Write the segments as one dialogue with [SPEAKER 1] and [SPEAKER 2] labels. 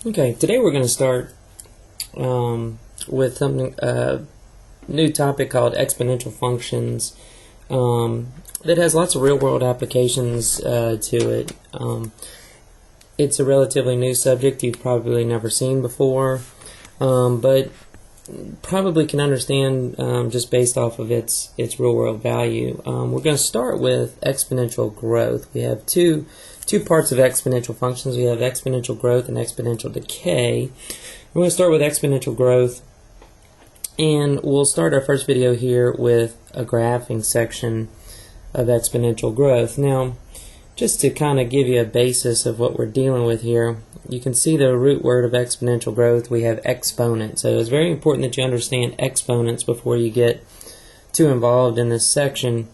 [SPEAKER 1] Okay, today we're going to start with something new topic called exponential functions that has lots of real-world applications to it. It's a relatively new subject you've probably never seen before, but probably can understand just based off of its real-world value. We're going to start with exponential growth. We have two parts of exponential functions. We have exponential growth and exponential decay. We're going to start with exponential growth, and we'll start our first video here with a graphing section of exponential growth. Now, just to kind of give you a basis of what we're dealing with here, you can see the root word of exponential growth. We have exponent. So it's very important that you understand exponents before you get too involved in this section.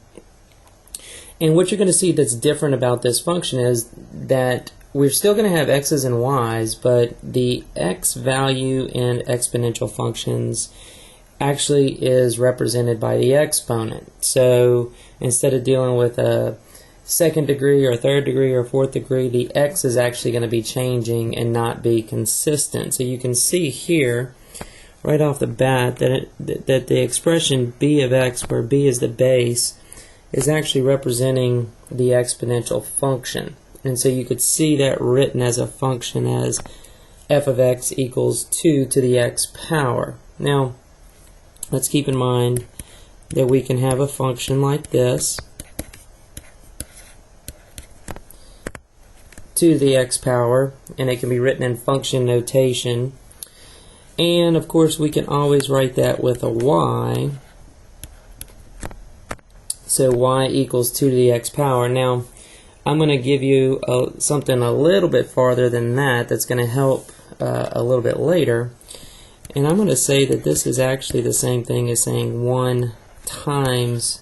[SPEAKER 1] And what you're going to see that's different about this function is that we're still going to have x's and y's, but the x value in exponential functions actually is represented by the exponent. So instead of dealing with a second degree or third degree or fourth degree, the x is actually going to be changing and not be consistent. So you can see here right off the bat that the expression b of x, where b is the base, is actually representing the exponential function. And so you could see that written as a function as f of x equals 2 to the x power. Now, let's keep in mind that we can have a function like this, 2 to the x power, and it can be written in function notation. And of course we can always write that with a y. So y equals 2 to the x power. Now, I'm going to give you something a little bit farther than that that's going to help a little bit later. And I'm going to say that this is actually the same thing as saying 1 times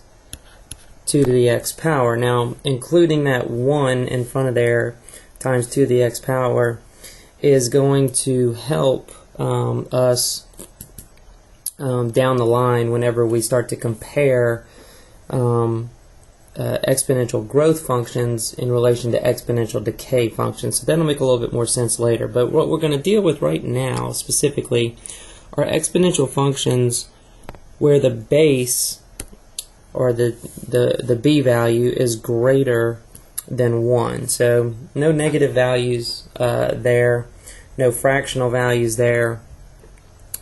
[SPEAKER 1] 2 to the x power. Now, including that 1 in front of there times 2 to the x power is going to help us down the line whenever we start to compare exponential growth functions in relation to exponential decay functions. So that'll make a little bit more sense later. But what we're going to deal with right now specifically are exponential functions where the base, or the b value, is greater than 1. So no negative values there, no fractional values there.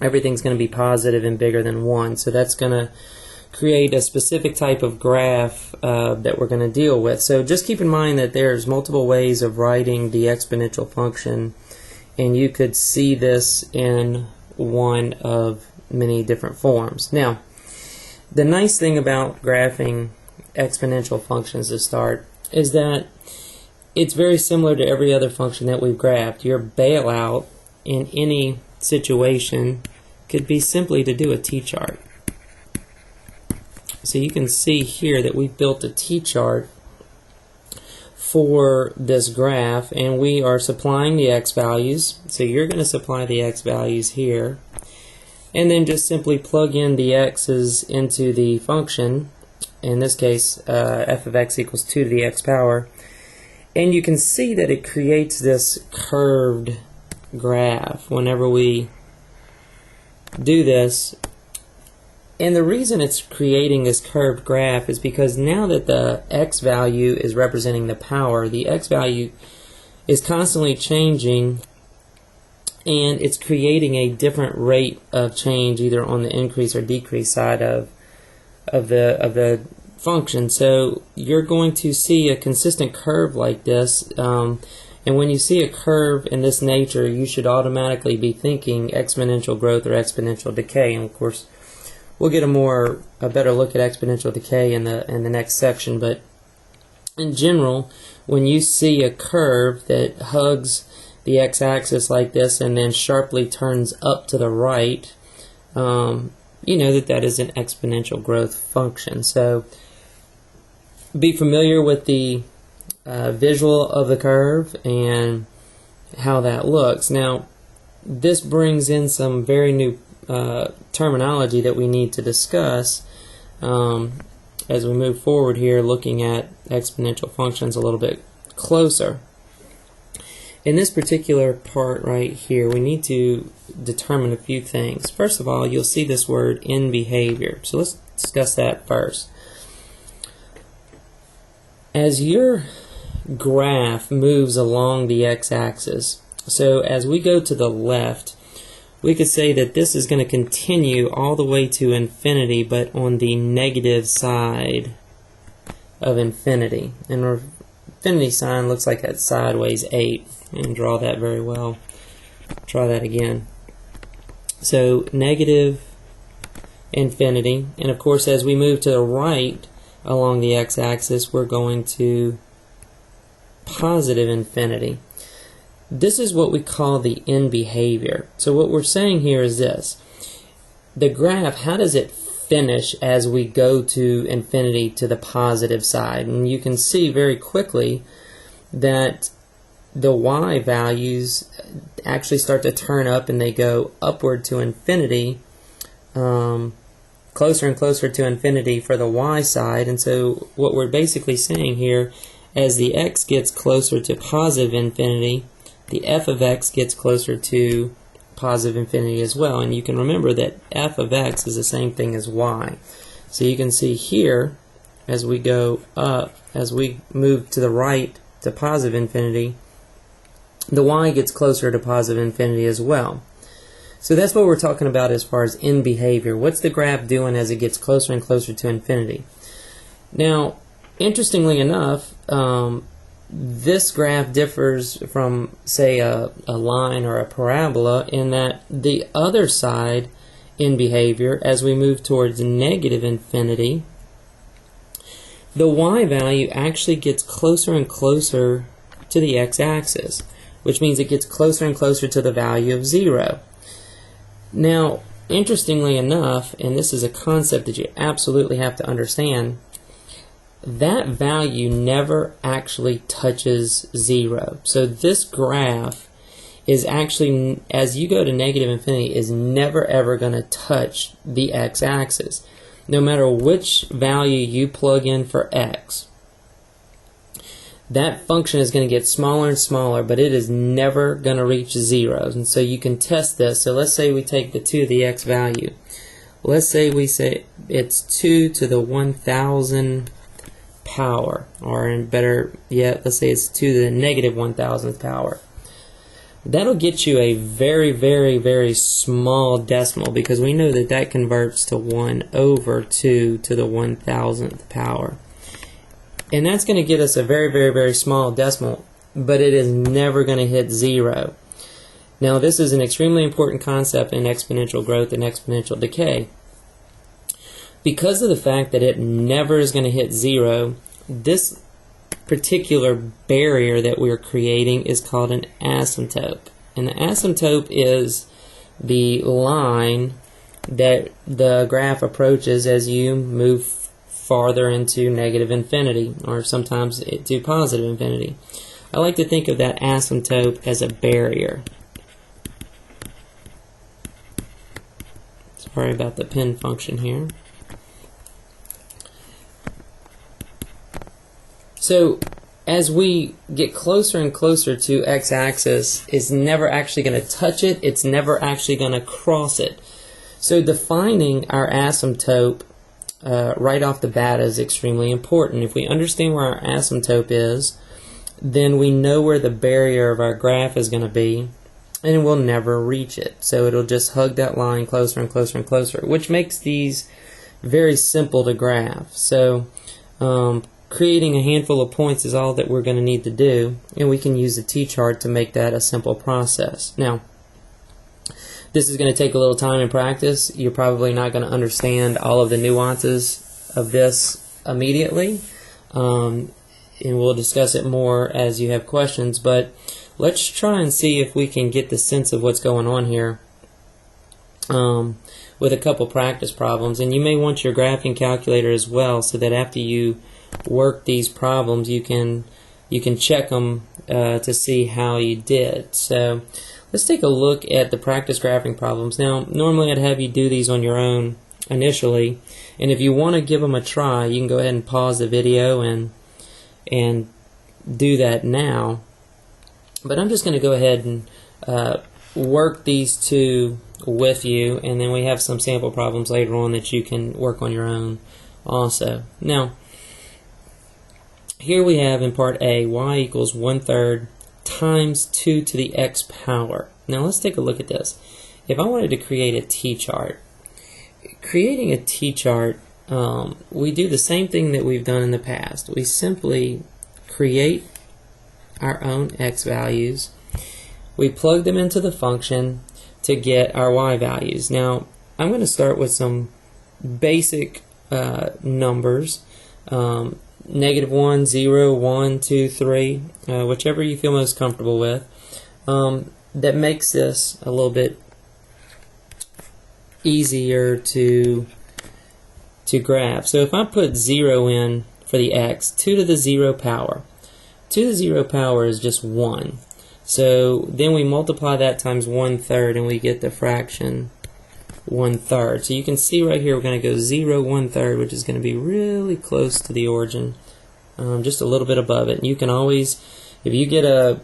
[SPEAKER 1] Everything's going to be positive and bigger than 1. So that's going to create a specific type of graph that we're going to deal with. So just keep in mind that there's multiple ways of writing the exponential function, and you could see this in one of many different forms. Now, the nice thing about graphing exponential functions to start is that it's very similar to every other function that we've graphed. Your bailout in any situation could be simply to do a t-chart. So you can see here that we've built a t-chart for this graph, and we are supplying the x values. So you're going to supply the x values here, and then just simply plug in the x's into the function. In this case, f of x equals 2 to the x power. And you can see that it creates this curved graph whenever we do this. And the reason it's creating this curved graph is because now that the x value is representing the power, the x value is constantly changing, and it's creating a different rate of change either on the increase or decrease side of the function. So you're going to see a consistent curve like this, and when you see a curve in this nature, you should automatically be thinking exponential growth or exponential decay. And of course, we'll get a better look at exponential decay in the next section. But in general, when you see a curve that hugs the x-axis like this and then sharply turns up to the right, you know that is an exponential growth function. So be familiar with the visual of the curve and how that looks. Now, this brings in some very new terminology that we need to discuss as we move forward here, looking at exponential functions a little bit closer. In this particular part right here, we need to determine a few things. First of all, you'll see this word in behavior. So let's discuss that first. As your graph moves along the x-axis, so as we go to the left, we could say that this is going to continue all the way to infinity, but on the negative side of infinity. And our infinity sign looks like that sideways 8. And draw that very well. Try that again. So negative infinity. And of course, as we move to the right along the x-axis, we're going to positive infinity. This is what we call the end behavior. So what we're saying here is this. The graph, how does it finish as we go to infinity to the positive side? And you can see very quickly that the y values actually start to turn up and they go upward to infinity, closer and closer to infinity for the y side. And so what we're basically saying here, as the x gets closer to positive infinity, the f of x gets closer to positive infinity as well. And you can remember that f of x is the same thing as y. So you can see here, as we go up, as we move to the right to positive infinity, the y gets closer to positive infinity as well. So that's what we're talking about as far as in behavior. What's the graph doing as it gets closer and closer to infinity? Now, interestingly enough, this graph differs from, say, a line or a parabola in that the other side in behavior, as we move towards negative infinity, the y value actually gets closer and closer to the x-axis, which means it gets closer and closer to the value of 0. Now, interestingly enough, and this is a concept that you absolutely have to understand, that value never actually touches 0. So this graph is actually, as you go to negative infinity, is never ever going to touch the x-axis. No matter which value you plug in for x, that function is going to get smaller and smaller, but it is never going to reach 0. And so you can test this. So let's say we take the 2 to the x value. Let's say we say it's 2 to the 1,000th power, or better yet, let's say it's 2 to the negative 1,000th power. That'll get you a very, very, very small decimal, because we know that that converts to 1 over 2 to the 1,000th power. And that's going to get us a very, very, very small decimal, but it is never going to hit 0. Now, this is an extremely important concept in exponential growth and exponential decay. Because of the fact that it never is going to hit 0, this particular barrier that we're creating is called an asymptote. And the asymptote is the line that the graph approaches as you move farther into negative infinity, or sometimes to positive infinity. I like to think of that asymptote as a barrier. Sorry about the pen function here. So as we get closer and closer to x-axis, it's never actually going to touch it, it's never actually going to cross it. So defining our asymptote right off the bat is extremely important. If we understand where our asymptote is, then we know where the barrier of our graph is going to be, and we'll never reach it. So it'll just hug that line closer and closer and closer, which makes these very simple to graph. So creating a handful of points is all that we're going to need to do, and we can use the t-chart to make that a simple process. Now, this is going to take a little time and practice. You're probably not going to understand all of the nuances of this immediately, and we'll discuss it more as you have questions, but let's try and see if we can get the sense of what's going on here with a couple practice problems. And you may want your graphing calculator as well, so that after you work these problems, you can check them to see how you did. So let's take a look at the practice graphing problems. Now, normally I'd have you do these on your own initially, and if you want to give them a try, you can go ahead and pause the video and do that now. But I'm just going to go ahead and work these two with you, and then we have some sample problems later on that you can work on your own also. Now, here we have in part A, y equals 1/3 times 2 to the x power. Now let's take a look at this. If I wanted to create a t-chart, creating a t-chart, we do the same thing that we've done in the past. We simply create our own x values. We plug them into the function to get our y values. Now, I'm going to start with some basic numbers. -1, 0, 1, 2, 3, whichever you feel most comfortable with. That makes this a little bit easier to graph. So if I put 0 in for the x, 2 to the 0 power. 2 to the 0 power is just 1. So then we multiply that times 1/3 and we get the fraction 1/3. So you can see right here we're going to go 0, 1/3, which is going to be really close to the origin, just a little bit above it. And you can always, if you get a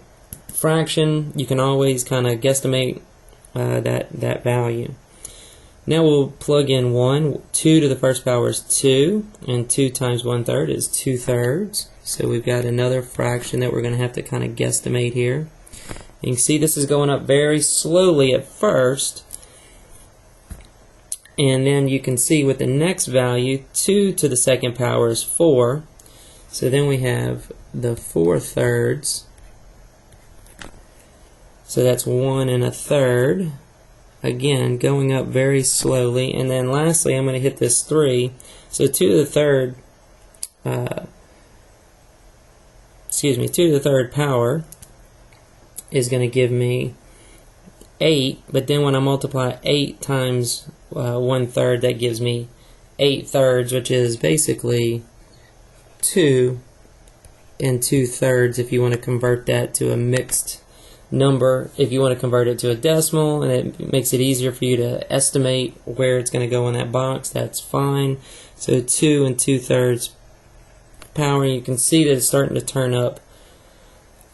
[SPEAKER 1] fraction, you can always kind of guesstimate that value. Now we'll plug in 1. 2 to the first power is 2, and 2 times 1/3 is 2/3. So we've got another fraction that we're going to have to kind of guesstimate here. You can see this is going up very slowly at first, and then you can see with the next value, 2 to the second power is 4. So then we have the 4/3. So that's 1 1/3. Again, going up very slowly. And then lastly, I'm going to hit this 3. So 2 to the third, 2 to the third power is going to give me 8. But then when I multiply 8 times 1/3, that gives me 8/3, which is basically 2 2/3 if you want to convert that to a mixed number. If you want to convert it to a decimal and it makes it easier for you to estimate where it's going to go in that box, that's fine. So 2 2/3 power, you can see that it's starting to turn up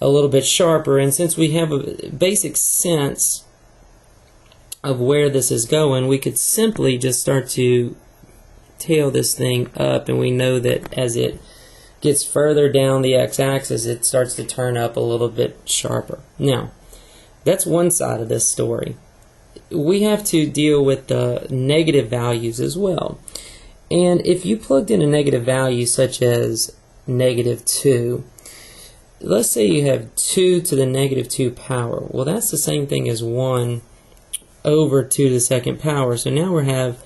[SPEAKER 1] a little bit sharper, and since we have a basic sense of where this is going, we could simply just start to tail this thing up, and we know that as it gets further down the x-axis, it starts to turn up a little bit sharper. Now, that's one side of this story. We have to deal with the negative values as well. And if you plugged in a negative value such as -2, let's say you have 2 to the -2 power. Well, that's the same thing as 1 over 2 to the second power. So now we have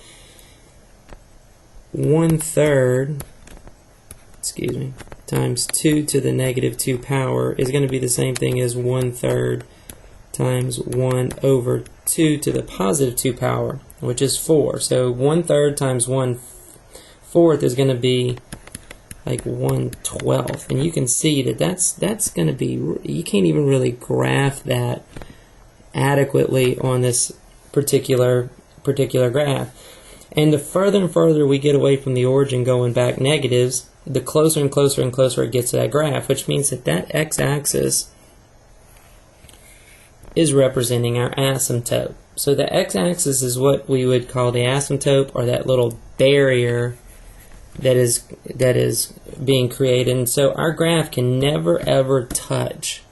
[SPEAKER 1] 1/3, times 2 to the -2 power is going to be the same thing as 1/3 times 1 over 2 to the +2 power, which is 4. So 1/3 times 1/4 is going to be like 1/12, and you can see that that's going to be, you can't even really graph that adequately on this particular graph. And the further and further we get away from the origin going back negatives, the closer and closer and closer it gets to that graph, which means that that x-axis is representing our asymptote. So the x-axis is what we would call the asymptote, or that little barrier that is being created. And so our graph can never ever touch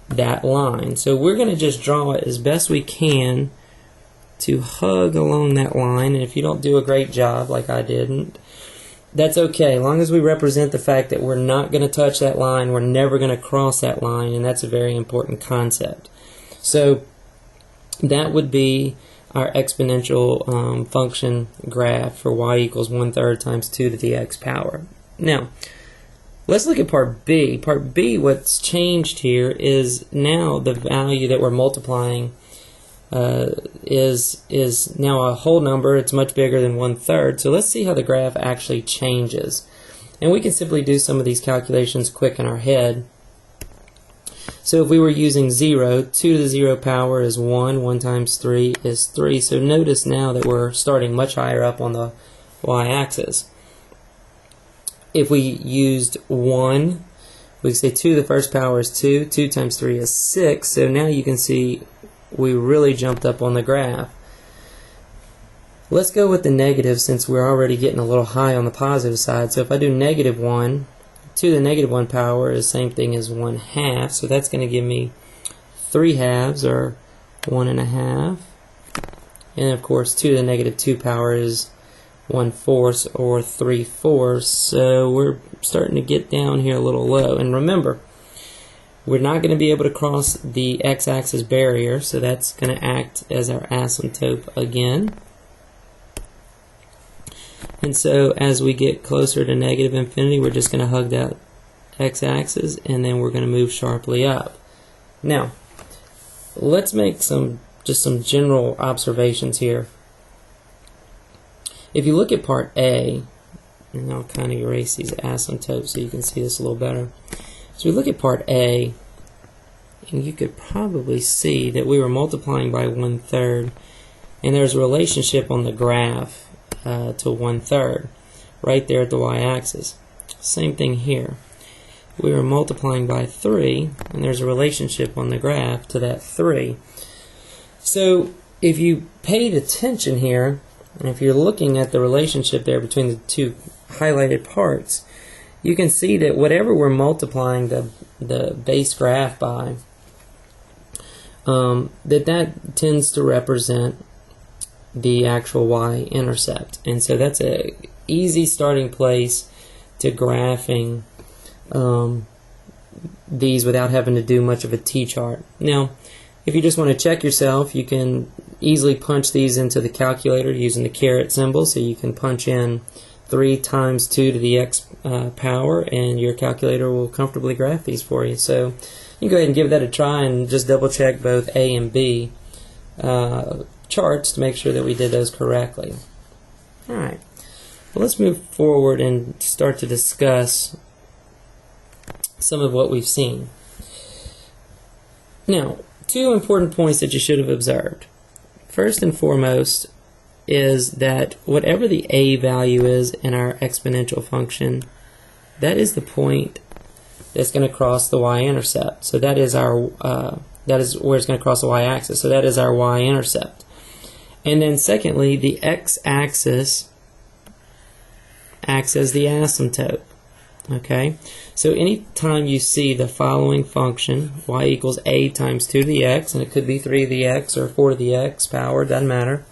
[SPEAKER 1] that line. So we're going to just draw it as best we can to hug along that line. And if you don't do a great job like I didn't, that's okay, as long as we represent the fact that we're not going to touch that line, we're never going to cross that line, and that's a very important concept. So that would be our exponential function graph for y equals 1/3 times 2 to the x power. Now, let's look at part B. Part B, what's changed here is now the value that we're multiplying is now a whole number. It's much bigger than 1/3. So let's see how the graph actually changes. And we can simply do some of these calculations quick in our head. So if we were using 0, 2 to the 0 power is 1. 1 times 3 is 3. So notice now that we're starting much higher up on the y-axis. If we used 1, We say 2 to the first power is 2. 2 times 3 is 6. So now you can see we really jumped up on the graph. Let's go with the negative since we're already getting a little high on the positive side. So if I do negative 1, 2 to the negative 1 power is the same thing as 1/2. So that's going to give me 3 halves, or 1.5. And of course 2 to the negative 2 power is 1/4 or 3/4. So we're starting to get down here a little low. And remember, we're not going to be able to cross the x-axis barrier, so that's going to act as our asymptote again. And so as we get closer to negative infinity, we're just going to hug that x-axis, and then we're going to move sharply up. Now, let's make some general observations here. If you look at part A, and I'll kind of erase these asymptotes so you can see this a little better. So we look at part A, and you could probably see that we were multiplying by 1/3, and there's a relationship on the graph to 1/3 right there at the y-axis. Same thing here. We were multiplying by 3, and there's a relationship on the graph to that 3. So if you paid attention here, and if you're looking at the relationship there between the two highlighted parts, you can see that whatever we're multiplying the base graph by, that tends to represent the actual y-intercept. And so that's a easy starting place to graphing these without having to do much of a t-chart. Now, if you just want to check yourself, you can easily punch these into the calculator using the caret symbol. So you can punch in 3 times 2 to the x power, and your calculator will comfortably graph these for you. So you can go ahead and give that a try and just double check both A and B charts to make sure that we did those correctly. Alright, well, let's move forward and start to discuss some of what we've seen. Now, 2 important points that you should have observed. First and foremost is that whatever the a value is in our exponential function, that is the point that's going to cross the y-intercept. So that is our that is where it's going to cross the y-axis. So that is our y-intercept. And then secondly, the x-axis acts as the asymptote. Okay, so anytime you see the following function, y equals a times 2 to the x, and it could be 3 to the x or 4 to the x power, doesn't matter,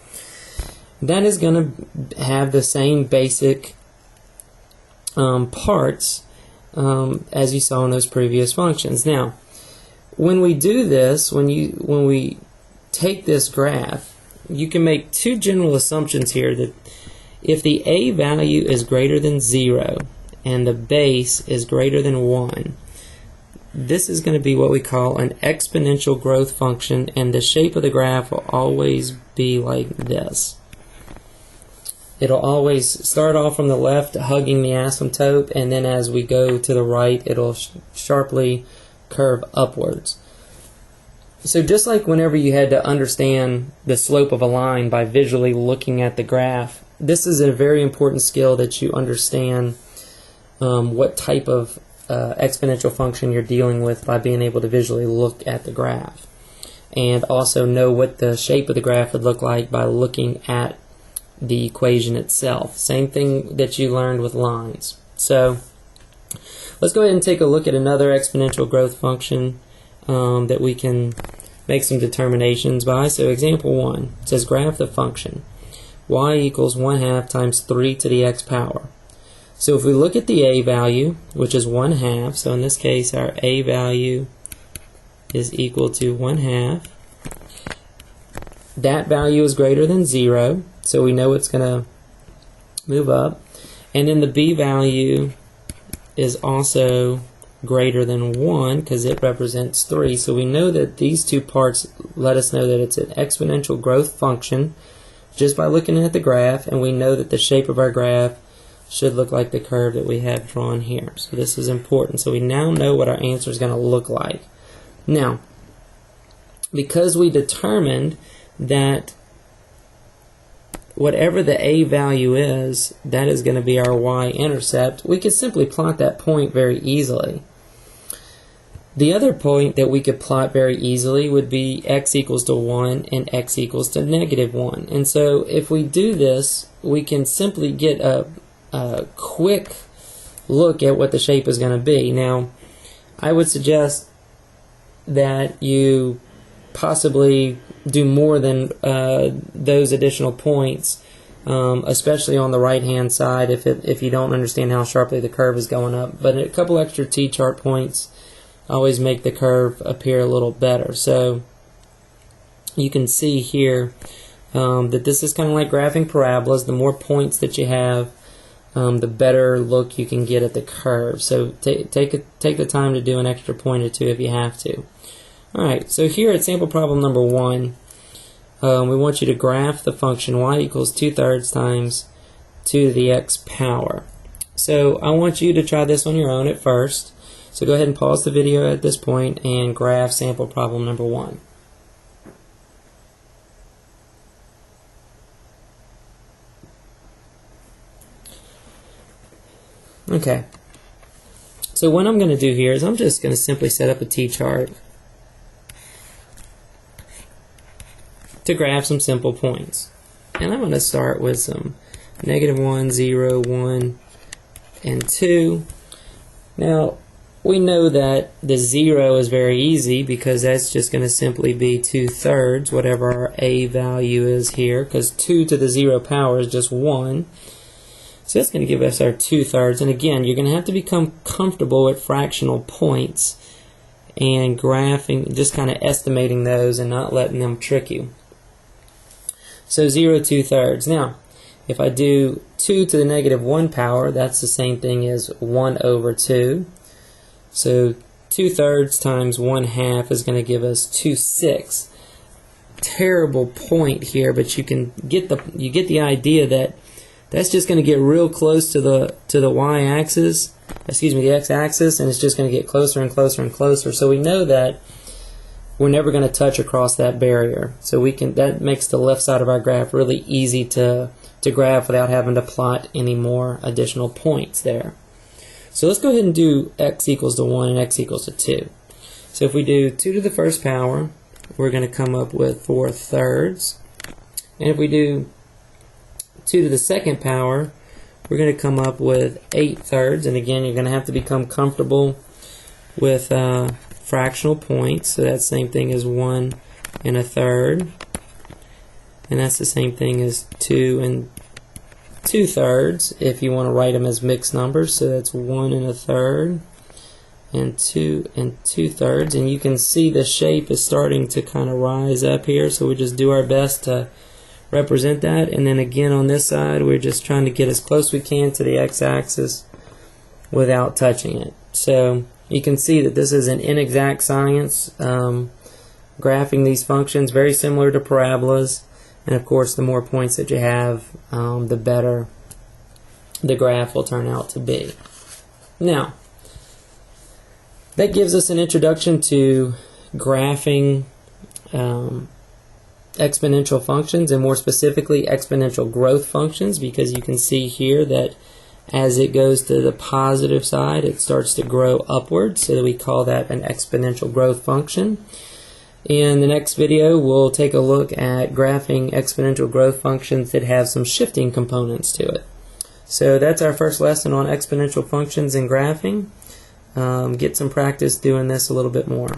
[SPEAKER 1] that is going to have the same basic parts as you saw in those previous functions. Now, when we do this, when we take this graph, you can make 2 general assumptions here, that if the a value is greater than 0 and the base is greater than 1, this is going to be what we call an exponential growth function, and the shape of the graph will always be like this. It'll always start off from the left, hugging the asymptote, and then as we go to the right, it'll sharply curve upwards. So just like whenever you had to understand the slope of a line by visually looking at the graph, this is a very important skill, that you understand what type of exponential function you're dealing with by being able to visually look at the graph, and also know what the shape of the graph would look like by looking at the equation itself. Same thing that you learned with lines. So let's go ahead and take a look at another exponential growth function that we can make some determinations by. So example 1 says graph the function y equals 1/2 times 3 to the x power. So if we look at the a value, which is 1/2, so in this case our a value is equal to 1/2. That value is greater than 0, so we know it's going to move up. And then the b value is also greater than 1 because it represents 3. So we know that these 2 parts let us know that it's an exponential growth function just by looking at the graph, and we know that the shape of our graph should look like the curve that we have drawn here. So this is important. So we now know what our answer is going to look like. Now, because we determined that whatever the a value is, that is going to be our y-intercept, we could simply plot that point very easily. The other point that we could plot very easily would be x equals to 1 and x equals to -1. And so if we do this, we can simply get a quick look at what the shape is going to be. Now, I would suggest that you possibly do more than those additional points, especially on the right-hand side if you don't understand how sharply the curve is going up. But a couple extra T-chart points always make the curve appear a little better. So you can see here that this is kind of like graphing parabolas. The more points that you have, the better look you can get at the curve. So take the time to do an extra point or two if you have to. Alright, so here at sample problem number 1, we want you to graph the function y equals 2/3 times 2 to the x power. So I want you to try this on your own at first. So go ahead and pause the video at this point and graph sample problem number 1. Okay. So what I'm going to do here is I'm just going to simply set up a T-chart to graph some simple points. And I'm going to start with some -1, 0, 1, and 2. Now, we know that the 0 is very easy because that's just going to simply be 2/3, whatever our a value is here, because 2 to the 0 power is just 1. So that's going to give us our 2/3. And again, you're going to have to become comfortable at fractional points and graphing, just kind of estimating those and not letting them trick you. So 0, 2/3. Now, if I do 2 to the -1 power, that's the same thing as 1/2. So 2/3 times 1/2 is going to give us 2/6. Terrible point here, but you get the idea that that's just going to get real close to the y-axis, the x-axis, and it's just going to get closer and closer and closer. So we know that we're never going to touch across that barrier. So that makes the left side of our graph really easy to graph without having to plot any more additional points there. So let's go ahead and do x equals to 1 and x equals to 2. So if we do 2 to the first power, we're going to come up with 4/3. And if we do 2 to the second power, we're going to come up with 8/3. And again, you're going to have to become comfortable with fractional points. So that's the same thing as 1 1/3. And that's the same thing as 2 2/3 if you want to write them as mixed numbers. So that's 1 1/3 and 2 2/3. And you can see the shape is starting to kind of rise up here. So we just do our best to represent that. And then again on this side, we're just trying to get as close as we can to the x-axis without touching it. So you can see that this is an inexact science, graphing these functions, very similar to parabolas. And of course, the more points that you have, the better the graph will turn out to be. Now, that gives us an introduction to graphing exponential functions, and more specifically exponential growth functions, because you can see here that as it goes to the positive side, it starts to grow upwards, so we call that an exponential growth function. In the next video, we'll take a look at graphing exponential growth functions that have some shifting components to it. So that's our first lesson on exponential functions and graphing. Get some practice doing this a little bit more.